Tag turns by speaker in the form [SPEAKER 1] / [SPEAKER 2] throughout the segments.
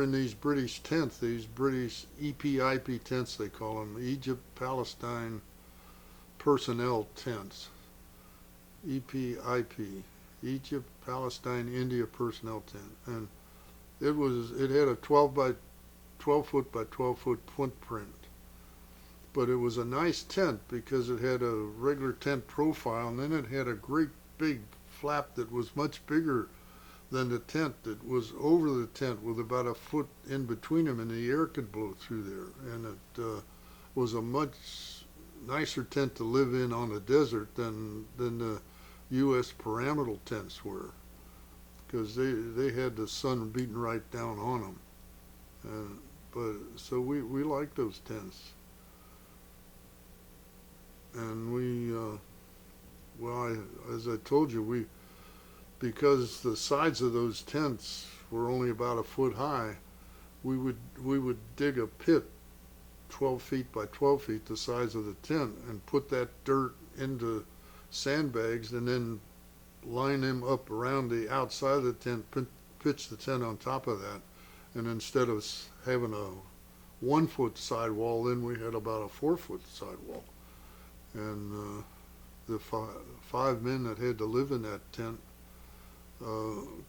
[SPEAKER 1] in these British tents, these British EPIP tents they call them, Egypt Palestine Personnel Tents, EPIP, Egypt Palestine India Personnel Tent, and it had a 12 foot by 12 foot footprint, but it was a nice tent because it had a regular tent profile, and then it had a great big flap that was much bigger than the tent, that was over the tent with about a foot in between them, and the air could blow through there. And it was a much nicer tent to live in on the desert than the U.S. pyramidal tents were, because they had the sun beating right down on them. But so we liked those tents, and as I told you, because the sides of those tents were only about a foot high, we would dig a pit 12 feet by 12 feet, the size of the tent, and put that dirt into sandbags, and then line them up around the outside of the tent, pitch the tent on top of that, and instead of having a 1 foot sidewall, then we had about a 4 foot sidewall, and the five men that had to live in that tent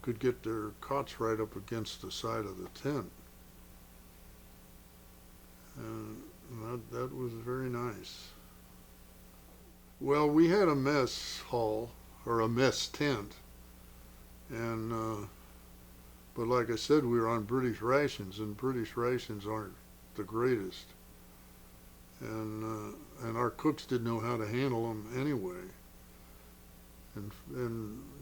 [SPEAKER 1] could get their cots right up against the side of the tent, and that was very nice. Well, we had a mess hall, or a mess tent, and but like I said, we were on British rations, and British rations aren't the greatest, and our cooks didn't know how to handle them anyway. And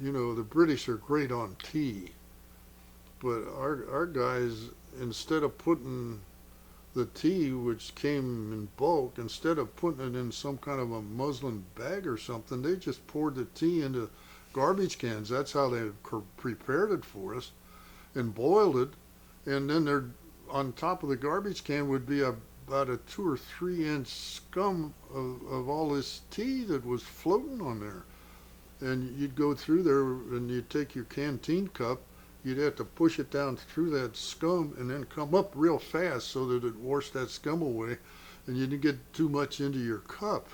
[SPEAKER 1] you know, the British are great on tea, but our guys, instead of putting the tea, which came in bulk, instead of putting it in some kind of a muslin bag or something, they just poured the tea into garbage cans. That's how they prepared it for us, and boiled it, and then there, on top of the garbage can, would be about a 2 or 3 inch scum of all this tea that was floating on there. And you'd go through there, and you'd take your canteen cup, you'd have to push it down through that scum and then come up real fast so that it washed that scum away, and you didn't get too much into your cup.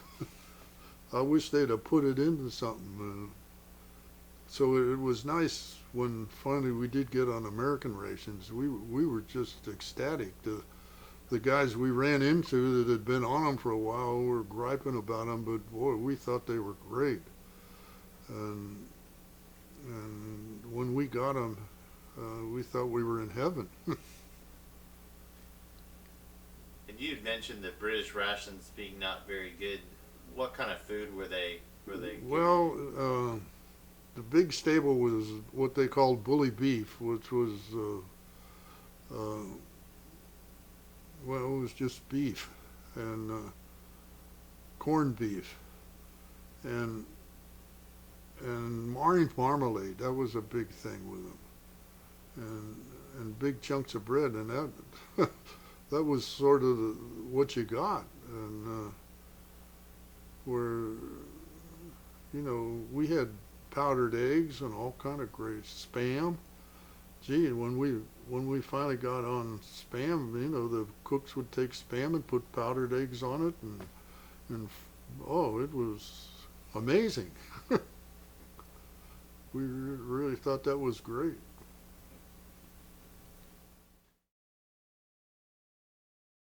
[SPEAKER 1] I wish they'd have put it into something. So it was nice when finally we did get on American rations. We were just ecstatic. The guys we ran into that had been on them for a while were griping about them, but boy, we thought they were great. And when we got them, we thought we were in heaven.
[SPEAKER 2] And you mentioned the British rations being not very good. What kind of food were they?
[SPEAKER 1] Well, the big stable was what they called bully beef, which was well, it was just beef and corned beef and orange marmalade. That was a big thing with them, and big chunks of bread, and that that was sort of what you got. And where, you know, we had powdered eggs and all kind of great spam. Gee, when we finally got on spam, you know, the cooks would take spam and put powdered eggs on it, and oh, it was amazing. We really thought that was great.